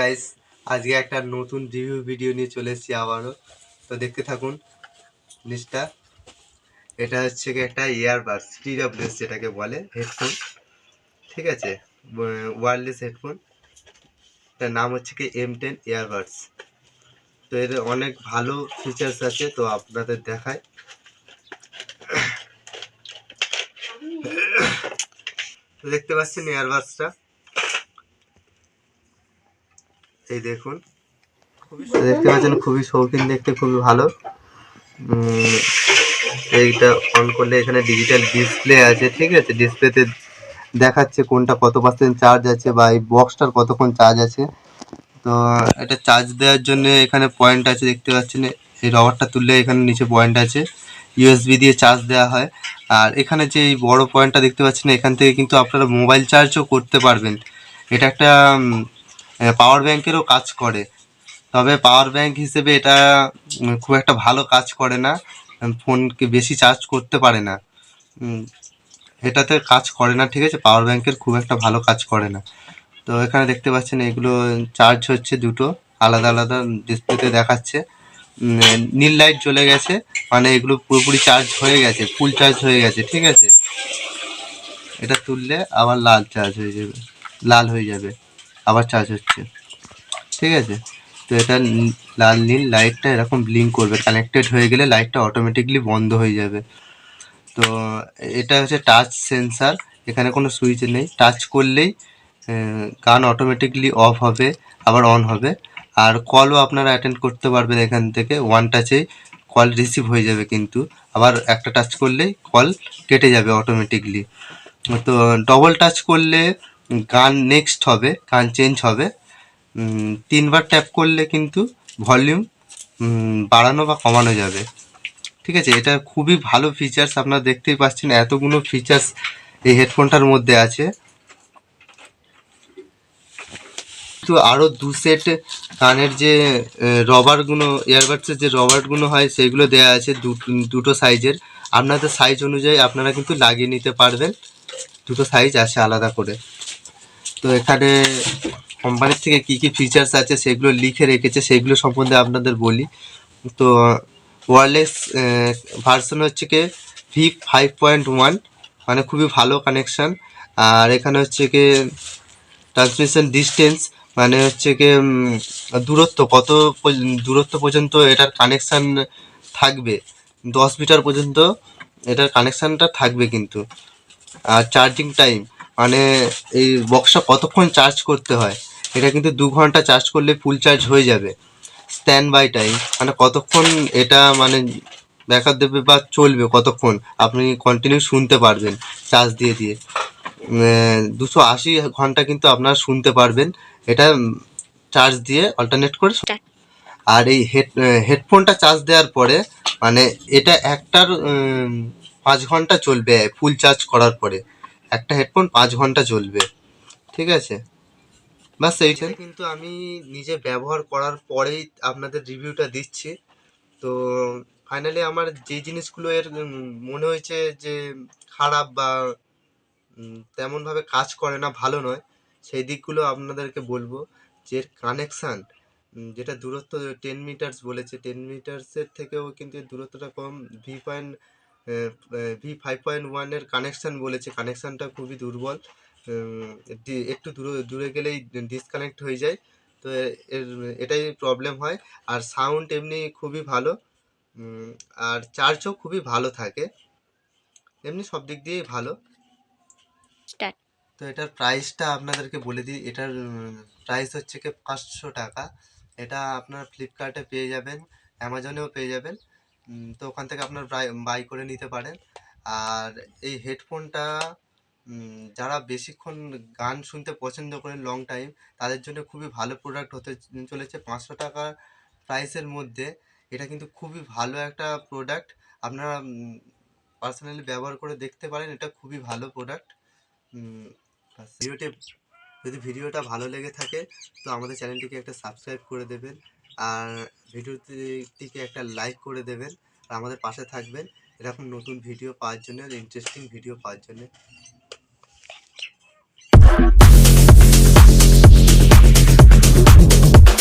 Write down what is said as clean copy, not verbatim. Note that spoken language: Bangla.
গাইস, আজকে একটা নতুন রিভিউ ভিডিও নিয়ে চলে এসেছি আবারও। তো দেখতে থাকুন জিনিসটা। এটা হচ্ছে কি একটা ইয়ারবাডস, TWS যেটাকে বলে হেডফোন, ঠিক আছে, ওয়্যারলেস হেডফোন। এটার নাম হচ্ছে কি M10 ইয়ারবাডস। তো এর অনেক ভালো ফিচার্স আছে, তো আপনাদের দেখায়। তো দেখতে পাচ্ছেন ইয়ারবাডসটা, এই দেখুন, দেখতে পাচ্ছেন খুবই শৌখিন, দেখতে খুবই ভালো। এইটা অন করলে এখানে ডিজিটাল ডিসপ্লে আছে, ঠিক আছে। ডিসপ্লেতে দেখাচ্ছে কোনটা কত পার্সেন্ট চার্জ আছে বা এই বক্সটার কতক্ষণ চার্জ আছে। তো এটা চার্জ দেওয়ার জন্য এখানে পয়েন্ট আছে, দেখতে পাচ্ছেন। এই রবারটা তুললে এখানে নিচে পয়েন্ট আছে, USB দিয়ে চার্জ দেওয়া হয়। আর এখানে যে এই বড় পয়েন্টটা দেখতে পাচ্ছেন, এখান থেকে কিন্তু আপনারা মোবাইল চার্জও করতে পারবেন। এটা একটা পাওয়ার ব্যাংকেরও কাজ করে, তবে পাওয়ার ব্যাংক হিসেবে এটা খুব একটা ভালো কাজ করে না, ফোনকে বেশি চার্জ করতে পারে না। এটাতে কাজ করে না, ঠিক আছে, পাওয়ার ব্যাংকের খুব একটা ভালো কাজ করে না। তো এখানে দেখতে পাচ্ছেন এগুলো চার্জ হচ্ছে দুটো আলাদা আলাদা, ডিসপ্লেতে দেখাচ্ছে। নীল লাইট জ্বলে গেছে, মানে এগুলো পুরোপুরি চার্জ হয়ে গেছে, ফুল চার্জ হয়ে গেছে, ঠিক আছে। এটা তুললে আবার লাল চার্জ হয়ে যাবে, লাল হয়ে যাবে, আবার চার্জ হচ্ছে, ঠিক আছে। তো এটা লাল নীল লাইটটা এরকম ব্লিঙ্ক করবে, কানেক্টেড হয়ে গেলে লাইটটা অটোমেটিকলি বন্ধ হয়ে যাবে। তো এটা হচ্ছে টাচ সেন্সার, এখানে কোনো সুইচ নেই, টাচ করলেই গান অটোমেটিকলি অফ হবে আবার অন হবে। আর কলও আপনারা অ্যাটেন্ড করতে পারবেন এখান থেকে, ওয়ান টাচেই কল রিসিভ হয়ে যাবে, কিন্তু আবার একটা টাচ করলেই কল কেটে যাবে অটোমেটিকলি। তো ডবল টাচ করলে গান নেক্সট হবে, গান চেঞ্জ হবে। 3বার ট্যাপ করলে কিন্তু ভলিউম বাড়ানো বা কমানো যাবে, ঠিক আছে। এটা খুবই ভালো ফিচার্স, আপনারা দেখতেই পাচ্ছেন এতগুলো ফিচার্স এই হেডফোনটার মধ্যে আছে। তো আরও 2 সেট কানের যে রবারগুলো, ইয়ারবাডসের যে রবারগুলো হয় সেগুলো দেওয়া আছে, দুটো সাইজের। আপনাদের সাইজ অনুযায়ী আপনারা কিন্তু লাগিয়ে নিতে পারবেন, দুটো সাইজ আছে আলাদা করে। তো এখানে কোম্পানির থেকে কি কি ফিচার্স আছে সেগুলো লিখে রেখেছে, সেগুলো সম্বন্ধে আপনাদের বলি। তো ওয়্যারলেস ভার্সন হচ্ছে কি V5.1, মানে খুবই ভালো কানেকশান। আর এখানে হচ্ছে কি ট্রান্সমিশন ডিস্টেন্স, মানে হচ্ছে কি দূরত্ব, কত দূরত্ব পর্যন্ত এটার কানেকশান থাকবে, 10 মিটার পর্যন্ত এটার কানেকশানটা থাকবে কিন্তু। আর চার্জিং টাইম, মানে এই বক্সটা কতক্ষণ চার্জ করতে হয়, এটা কিন্তু 2 ঘন্টা চার্জ করলে ফুল চার্জ হয়ে যাবে। স্ট্যান্ড বাই টাইম, মানে কতক্ষণ এটা মানে ব্যাকআপ দেবে বা চলবে, কতক্ষণ আপনি কন্টিনিউ শুনতে পারবেন চার্জ দিয়ে দিয়ে। 280 ঘন্টা কিন্তু আপনারা শুনতে পারবেন এটা চার্জ দিয়ে অল্টারনেট করে। আর এই হেডফোনটা চার্জ দেওয়ার পরে মানে এটা একটার 5 ঘন্টা চলবে, ফুল চার্জ করার পরে একটা হেডফোন 5 ঘন্টা চলবে, ঠিক আছে। বাস এইটা কিন্তু আমি নিজে ব্যবহার করার পরেই আপনাদের রিভিউটা দিচ্ছি। তো ফাইনালি আমার যে জিনিসগুলো এর মনে হয়েছে যে খারাপ বা তেমনভাবে কাজ করে না, ভালো নয়, সেই দিকগুলো আপনাদেরকে বলবো। যে কানেকশান, যেটা দূরত্ব 10 মিটার্স বলেছে, 10 মিটার্সের থেকেও কিন্তু এর দূরত্বটা কম। V5.1 এর কানেকশান বলেছে, কানেকশানটা খুবই দুর্বল, একটু দূরে দূরে গেলেই ডিসকানেক্ট হয়ে যায়। তো এর এটাই প্রবলেম হয়। আর সাউন্ড এমনি খুবই ভালো, আর চার্জও খুবই ভালো থাকে, এমনি সব দিক দিয়েই ভালো। তো এটার প্রাইসটা আপনাদেরকে বলে দিই। এটার প্রাইস হচ্ছে কি 500 টাকা। এটা আপনার ফ্লিপকার্টে পেয়ে যাবেন, অ্যামাজনেও পেয়ে যাবেন। তো ওখান থেকে আপনার বাই করে নিতে পারেন। আর এই হেডফোনটা যারা বেশিক্ষণ গান শুনতে পছন্দ করেন লং টাইম, তাদের জন্য খুবই ভালো প্রোডাক্ট হতে চলেছে। 500 টাকা প্রাইসের মধ্যে এটা কিন্তু খুবই ভালো একটা প্রোডাক্ট, আপনারা পার্সোনালি ব্যবহার করে দেখতে পারেন, এটা খুবই ভালো প্রোডাক্ট। যদি ভিডিওটা ভালো লেগে থাকে তো আমাদের চ্যানেলটিকে একটা সাবস্ক্রাইব করে দেবেন, আর ভিডিওটিকে একটা লাইক করে দেবেন, আর আমাদের পাশে থাকবেন এরকম নতুন ভিডিও পাওয়ার জন্য, ইন্টারেস্টিং ভিডিও পাওয়ার জন্য।